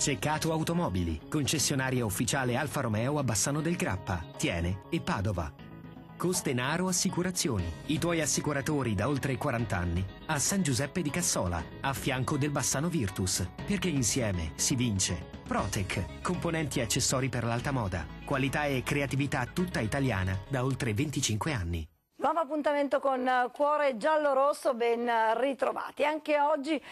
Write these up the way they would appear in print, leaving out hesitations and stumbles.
Ceccato Automobili, concessionaria ufficiale Alfa Romeo a Bassano del Grappa, Thiene e Padova. Costenaro Assicurazioni, i tuoi assicuratori da oltre 40 anni, a San Giuseppe di Cassola, a fianco del Bassano Virtus, perché insieme si vince. Protec, componenti e accessori per l'alta moda, qualità e creatività tutta italiana da oltre 25 anni. Nuovo appuntamento con Cuore Giallo-Rosso, ben ritrovati. Anche oggi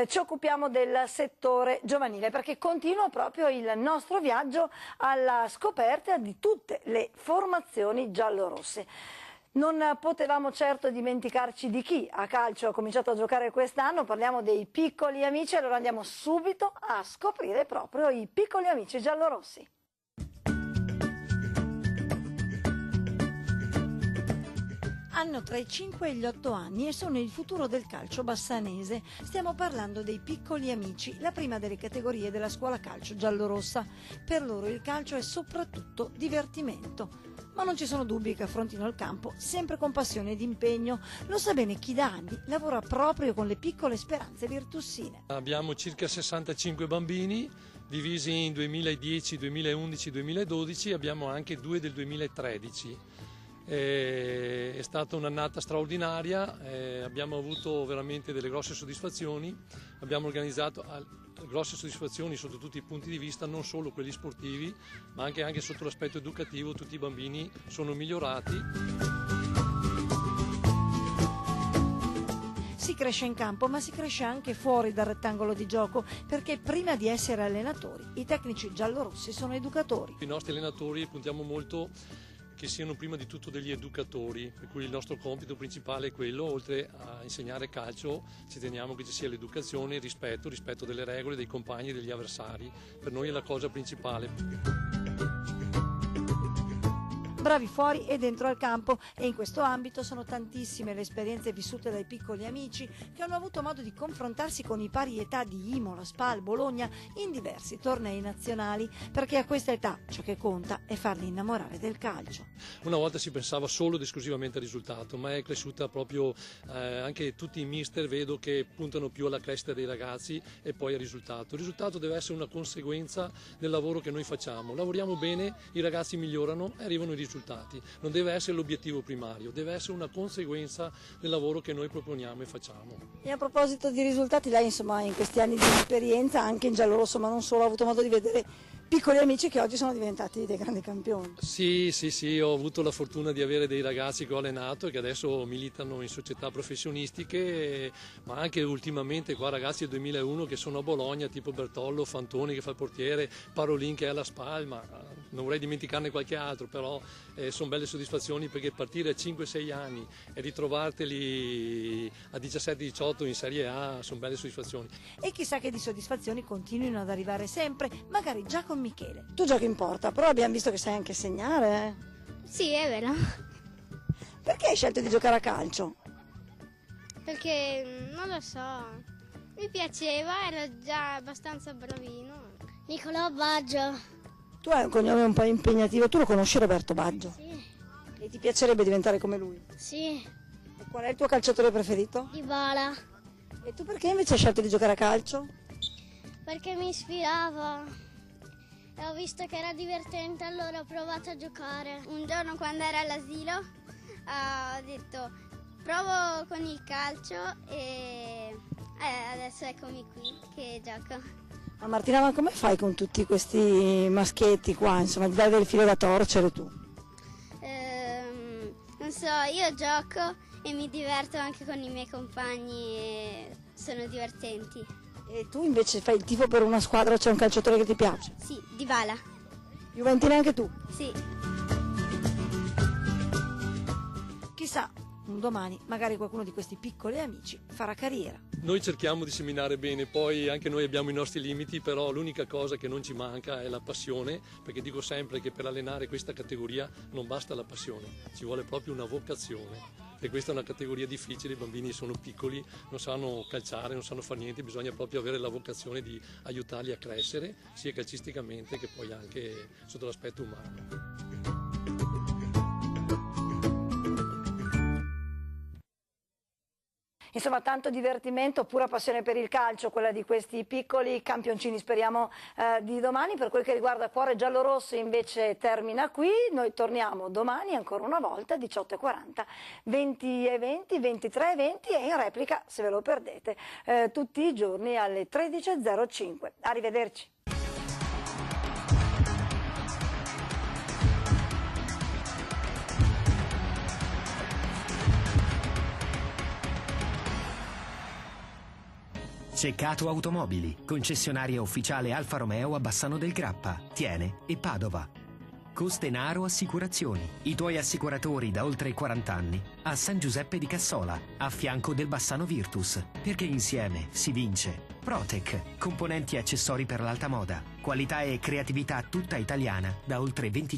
ci occupiamo del settore giovanile perché continua proprio il nostro viaggio alla scoperta di tutte le formazioni giallorosse. Non potevamo certo dimenticarci di chi a calcio ha cominciato a giocare quest'anno, parliamo dei piccoli amici, allora andiamo subito a scoprire proprio i piccoli amici giallorossi. Hanno tra i 5 e gli 8 anni e sono il futuro del calcio bassanese. Stiamo parlando dei piccoli amici, la prima delle categorie della scuola calcio giallorossa. Per loro il calcio è soprattutto divertimento. Ma non ci sono dubbi che affrontino il campo sempre con passione ed impegno. Lo sa bene chi da anni lavora proprio con le piccole speranze virtussine. Abbiamo circa 65 bambini divisi in 2010, 2011, 2012, abbiamo anche 2 del 2013. È stata un'annata straordinaria, abbiamo avuto veramente delle grosse soddisfazioni, abbiamo organizzato grosse soddisfazioni sotto tutti i punti di vista, non solo quelli sportivi, ma anche sotto l'aspetto educativo. Tutti i bambini sono migliorati. Si cresce in campo, ma si cresce anche fuori dal rettangolo di gioco, perché prima di essere allenatori, i tecnici giallorossi sono educatori. I nostri allenatori puntiamo molto che siano prima di tutto degli educatori, per cui il nostro compito principale è quello. Oltre a insegnare calcio, ci teniamo che ci sia l'educazione, il rispetto delle regole, dei compagni e degli avversari. Per noi è la cosa principale. Bravi fuori e dentro al campo, e in questo ambito sono tantissime le esperienze vissute dai piccoli amici che hanno avuto modo di confrontarsi con i pari età di Imola, Spal, Bologna in diversi tornei nazionali, perché a questa età ciò che conta è farli innamorare del calcio. Una volta si pensava solo ed esclusivamente al risultato, ma è cresciuta proprio anche tutti i mister, vedo che puntano più alla crescita dei ragazzi e poi al risultato. Il risultato deve essere una conseguenza del lavoro che noi facciamo. Lavoriamo bene, i ragazzi migliorano e arrivano i risultati. Non deve essere l'obiettivo primario, deve essere una conseguenza del lavoro che noi proponiamo e facciamo. E a proposito di risultati, lei insomma in questi anni di esperienza anche in giallorosso, ma non solo, ha avuto modo di vedere piccoli amici che oggi sono diventati dei grandi campioni. Sì, ho avuto la fortuna di avere dei ragazzi che ho allenato e che adesso militano in società professionistiche, ma anche ultimamente qua ragazzi del 2001 che sono a Bologna, tipo Bertollo, Fantoni che fa il portiere, Parolin che è alla SPAL, ma non vorrei dimenticarne qualche altro, però sono belle soddisfazioni, perché partire a 5-6 anni e ritrovarteli a 17-18 in Serie A sono belle soddisfazioni. E chissà che di soddisfazioni continuino ad arrivare sempre, magari già con Michele. Tu giochi in porta, però abbiamo visto che sai anche segnare. Sì, è vero. Perché hai scelto di giocare a calcio? Perché, non lo so, mi piaceva, ero già abbastanza bravino. Nicolò Baggio. Tu hai un cognome un po' impegnativo, tu lo conosci Roberto Baggio? Sì. E ti piacerebbe diventare come lui? Sì. E qual è il tuo calciatore preferito? Dybala. E tu perché invece hai scelto di giocare a calcio? Perché mi ispirava e ho visto che era divertente, allora ho provato a giocare. Un giorno quando ero all'asilo ho detto provo con il calcio e adesso eccomi qui che gioco. Ma Martina, ma come fai con tutti questi maschietti qua, insomma, ti dai del filo da torcere tu? Non so, io gioco e mi diverto anche con i miei compagni e sono divertenti. E tu invece fai il tifo per una squadra, c'è un calciatore che ti piace? Sì, Dybala. Juventina anche tu? Sì. Chissà, un domani magari qualcuno di questi piccoli amici farà carriera. Noi cerchiamo di seminare bene, poi anche noi abbiamo i nostri limiti, però l'unica cosa che non ci manca è la passione, perché dico sempre che per allenare questa categoria non basta la passione, ci vuole proprio una vocazione. E questa è una categoria difficile, i bambini sono piccoli, non sanno calciare, non sanno fare niente, bisogna proprio avere la vocazione di aiutarli a crescere, sia calcisticamente che poi anche sotto l'aspetto umano. Insomma, tanto divertimento, pura passione per il calcio, quella di questi piccoli campioncini, speriamo di domani. Per quel che riguarda Cuore Giallorosso invece termina qui, noi torniamo domani ancora una volta 18:40, 20:20, 23:20 e in replica se ve lo perdete tutti i giorni alle 13:05. Arrivederci. Ceccato Automobili, concessionaria ufficiale Alfa Romeo a Bassano del Grappa, Thiene e Padova. Costenaro Assicurazioni, i tuoi assicuratori da oltre 40 anni a San Giuseppe di Cassola, a fianco del Bassano Virtus, perché insieme si vince. Protec, componenti e accessori per l'alta moda, qualità e creatività tutta italiana da oltre 25